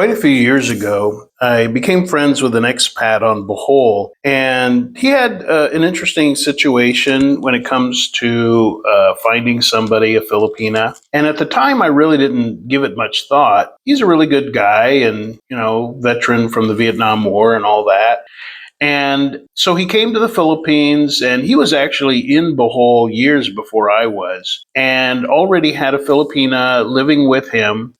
quite a few years ago, I became friends with an expat on Bohol, and he had an interesting situation when it comes to finding somebody, a Filipina. And at the time, I really didn't give it much thought. He's a really good guy and, veteran from the Vietnam War and all that. And so he came to the Philippines, and he was actually in Bohol years before I was, and already had a Filipina living with him.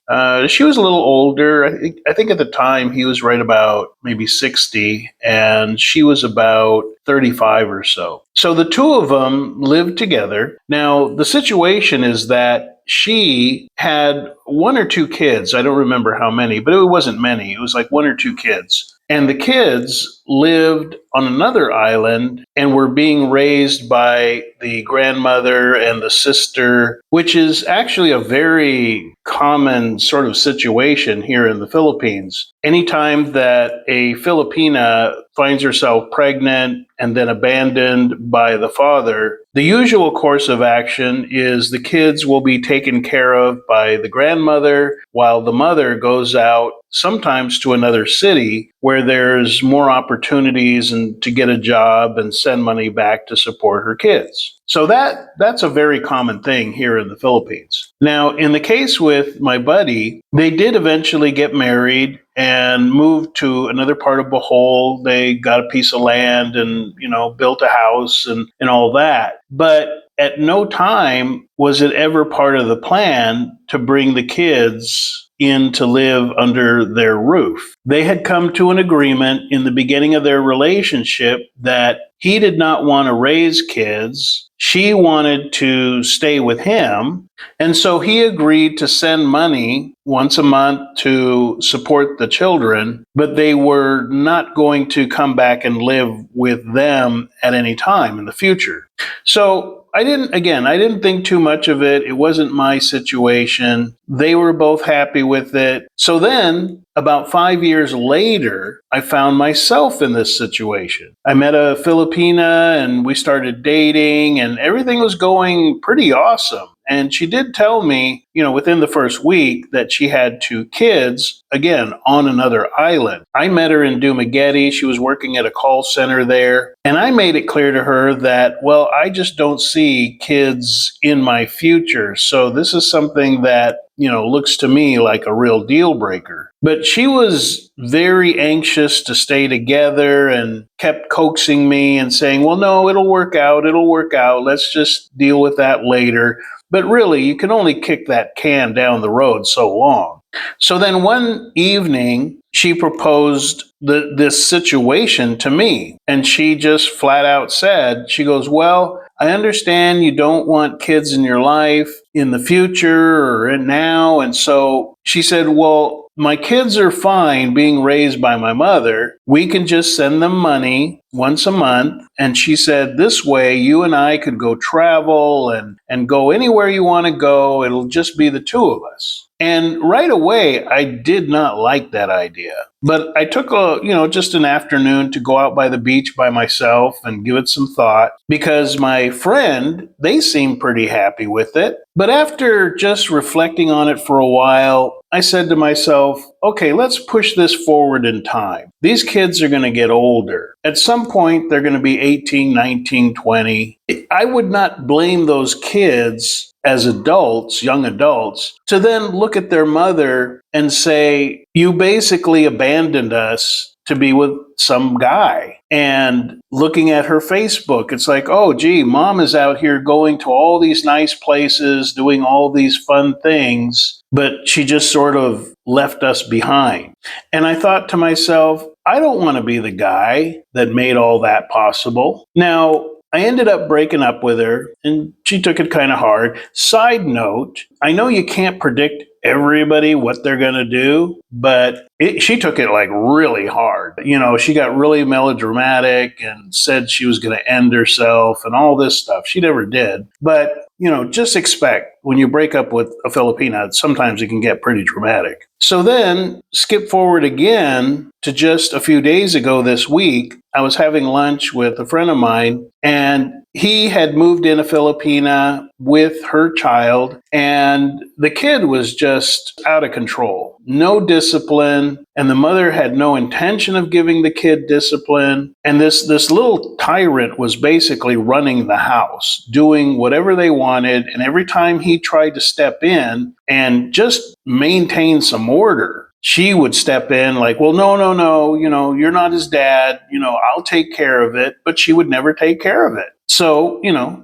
She was a little older. I think at the time he was right about maybe 60, and she was about 35 or so. So the two of them lived together. Now, the situation is that she had one or two kids. I don't remember how many, but it wasn't many. It was like one or two kids. And the kids lived on another island and were being raised by the grandmother and the sister, which is actually a very common sort of situation here in the Philippines. Anytime that a Filipina finds herself pregnant and then abandoned by the father, the usual course of action is the kids will be taken care of by the grandmother while the mother goes out sometimes to another city where there's more opportunities and to get a job and send money back to support her kids. So that's a very common thing here in the Philippines. Now, in the case with my buddy, they did eventually get married and moved to another part of Bohol. They got a piece of land and, built a house and all that. But at no time was it ever part of the plan to bring the kids in to live under their roof. They had come to an agreement in the beginning of their relationship that he did not want to raise kids. She wanted to stay with him. And so he agreed to send money once a month to support the children, but they were not going to come back and live with them at any time in the future. So I didn't think too much of it. It wasn't my situation. They were both happy with it. So then, about 5 years later, I found myself in this situation. I met a Filipina and we started dating, and everything was going pretty awesome. And she did tell me, within the first week that she had two kids, again, on another island. I met her in Dumaguete. She was working at a call center there. And I made it clear to her that, well, I just don't see kids in my future. So this is something that, looks to me like a real deal breaker. But she was very anxious to stay together and kept coaxing me and saying, well, no, it'll work out. Let's just deal with that later. But really, you can only kick that can down the road so long. So then one evening, she proposed this situation to me. And she just flat out said, she goes, well, I understand you don't want kids in your life in the future or now. And so she said, well, my kids are fine being raised by my mother. We can just send them money once a month. And she said, this way you and I could go travel and go anywhere you want to go. It'll just be the two of us. And right away, I did not like that idea. But I took just an afternoon to go out by the beach by myself and give it some thought because my friend, they seemed pretty happy with it. But after just reflecting on it for a while, I said to myself, okay, let's push this forward in time. These kids are going to get older. At some point, they're going to be 18, 19, 20. I would not blame those kids as adults, young adults, to then look at their mother and say, you basically abandoned us to be with some guy. And looking at her Facebook, it's like, oh, gee, mom is out here going to all these nice places, doing all these fun things, but she just sort of left us behind. And I thought to myself, I don't want to be the guy that made all that possible. Now, I ended up breaking up with her, and she took it kind of hard. Side note, I know you can't predict everybody what they're going to do, but she took it like really hard. She got really melodramatic and said she was going to end herself and all this stuff. She never did. But, just expect when you break up with a Filipina, sometimes it can get pretty dramatic. So then skip forward again to just a few days ago this week. I was having lunch with a friend of mine, and he had moved in a Filipina with her child, and the kid was just out of control. No discipline, and the mother had no intention of giving the kid discipline. And this little tyrant was basically running the house, doing whatever they wanted. And every time he tried to step in and just maintain some order, she would step in like, well, no, you're not his dad, I'll take care of it. But she would never take care of it. So,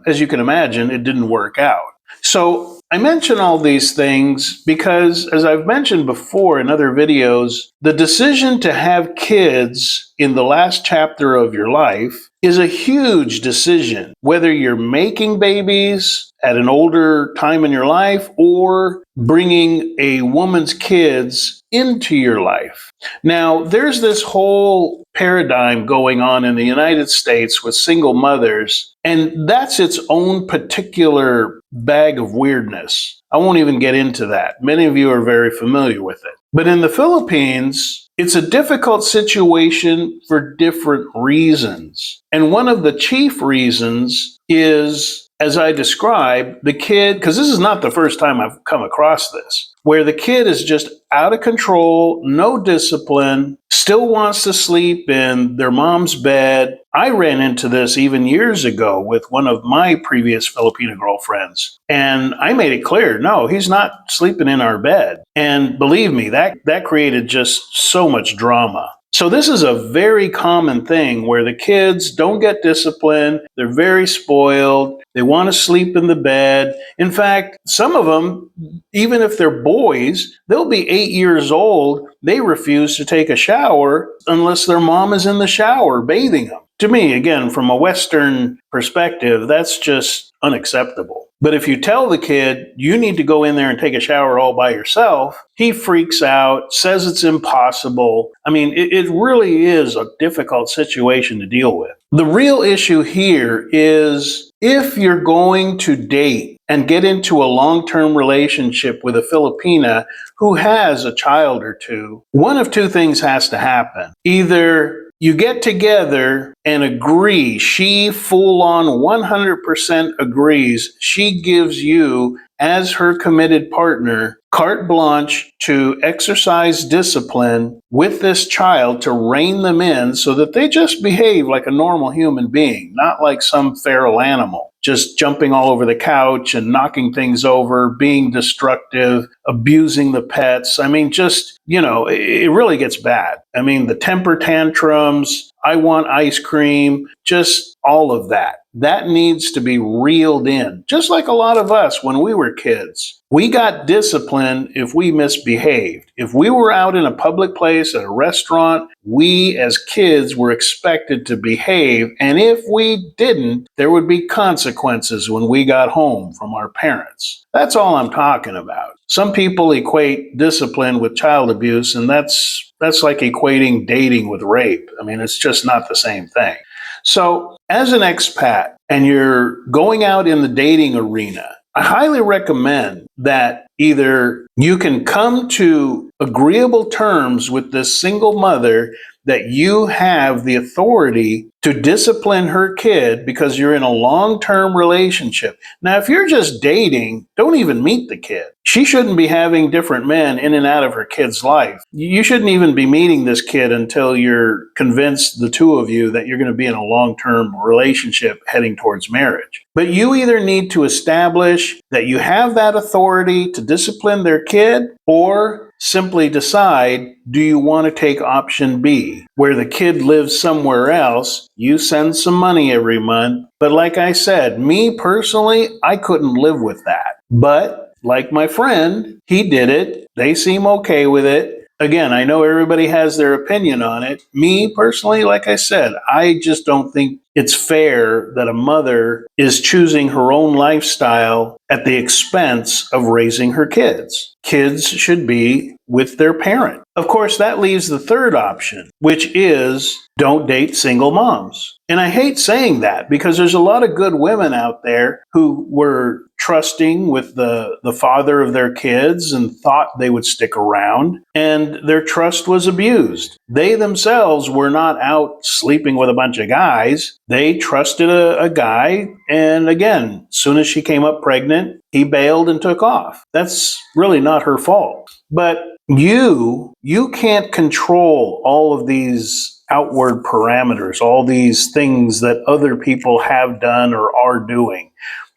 as you can imagine, it didn't work out. So I mention all these things because, as I've mentioned before in other videos, the decision to have kids in the last chapter of your life is a huge decision, whether you're making babies at an older time in your life or bringing a woman's kids into your life. Now, there's this whole paradigm going on in the United States with single mothers, and that's its own particular bag of weirdness. I won't even get into that. Many of you are very familiar with it. But in the Philippines, it's a difficult situation for different reasons. And one of the chief reasons is, as I described, the kid, because this is not the first time I've come across this, where the kid is just out of control, no discipline, still wants to sleep in their mom's bed. I ran into this even years ago with one of my previous Filipina girlfriends. And I made it clear, no, he's not sleeping in our bed. And believe me, that created just so much drama. So this is a very common thing where the kids don't get disciplined, they're very spoiled, they want to sleep in the bed. In fact, some of them, even if they're boys, they'll be 8 years old, they refuse to take a shower unless their mom is in the shower bathing them. To me, again, from a Western perspective, that's just unacceptable. But if you tell the kid, you need to go in there and take a shower all by yourself, he freaks out, says it's impossible. I mean, it really is a difficult situation to deal with. The real issue here is if you're going to date and get into a long-term relationship with a Filipina who has a child or two, one of two things has to happen. Either you get together and agree, she full on 100% agrees, she gives you, as her committed partner, carte blanche to exercise discipline with this child to rein them in so that they just behave like a normal human being, not like some feral animal, just jumping all over the couch and knocking things over, being destructive, abusing the pets. I mean, just, it really gets bad. I mean, the temper tantrums, I want ice cream, just all of that. That needs to be reeled in, just like a lot of us when we were kids. We got disciplined if we misbehaved. If we were out in a public place, at a restaurant, we as kids were expected to behave. And if we didn't, there would be consequences when we got home from our parents. That's all I'm talking about. Some people equate discipline with child abuse, and that's like equating dating with rape. I mean, it's just not the same thing. So as an expat and you're going out in the dating arena, I highly recommend that either you can come to agreeable terms with this single mother that you have the authority to discipline her kid because you're in a long-term relationship. Now, if you're just dating, don't even meet the kid. She shouldn't be having different men in and out of her kid's life. You shouldn't even be meeting this kid until you're convinced, the two of you, that you're going to be in a long-term relationship heading towards marriage. But you either need to establish that you have that authority to discipline their kid, or simply decide, do you want to take option B, where the kid lives somewhere else, you send some money every month. But like I said, me personally, I couldn't live with that. But like my friend, he did it. They seem okay with it. Again, I know everybody has their opinion on it. Me personally, like I said, I just don't think it's fair that a mother is choosing her own lifestyle at the expense of raising her kids. Kids should be with their parent. Of course, that leaves the third option, which is don't date single moms. And I hate saying that because there's a lot of good women out there who were trusting with the father of their kids and thought they would stick around, and their trust was abused. They themselves were not out sleeping with a bunch of guys. They trusted a guy, and again, as soon as she came up pregnant, he bailed and took off. That's really not her fault. But you can't control all of these outward parameters, all these things that other people have done or are doing.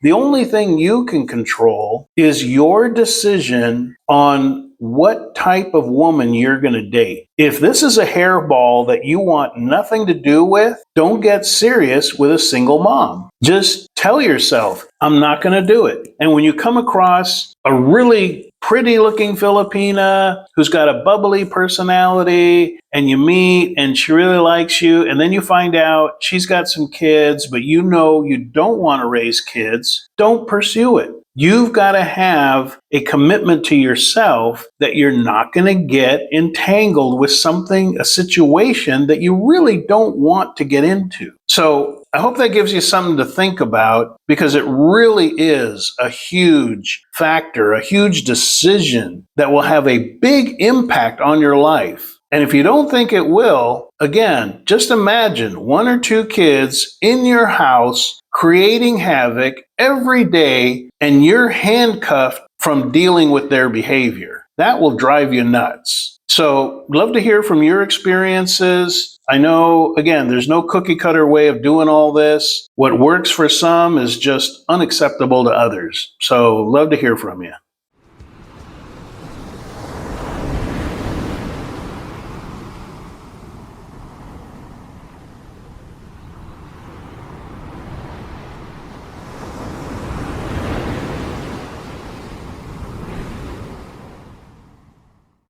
The only thing you can control is your decision on what type of woman you're going to date. If this is a hairball that you want nothing to do with, don't get serious with a single mom. Just tell yourself, I'm not going to do it. And when you come across a really pretty looking Filipina who's got a bubbly personality and you meet and she really likes you, and then you find out she's got some kids, but you know you don't want to raise kids, don't pursue it. You've got to have a commitment to yourself that you're not going to get entangled with something, a situation that you really don't want to get into. So I hope that gives you something to think about, because it really is a huge factor, a huge decision that will have a big impact on your life. And if you don't think it will, again, just imagine 1 or 2 kids in your house creating havoc every day, and you're handcuffed from dealing with their behavior. That will drive you nuts. So, love to hear from your experiences. I know, again, there's no cookie cutter way of doing all this. What works for some is just unacceptable to others. So, love to hear from you.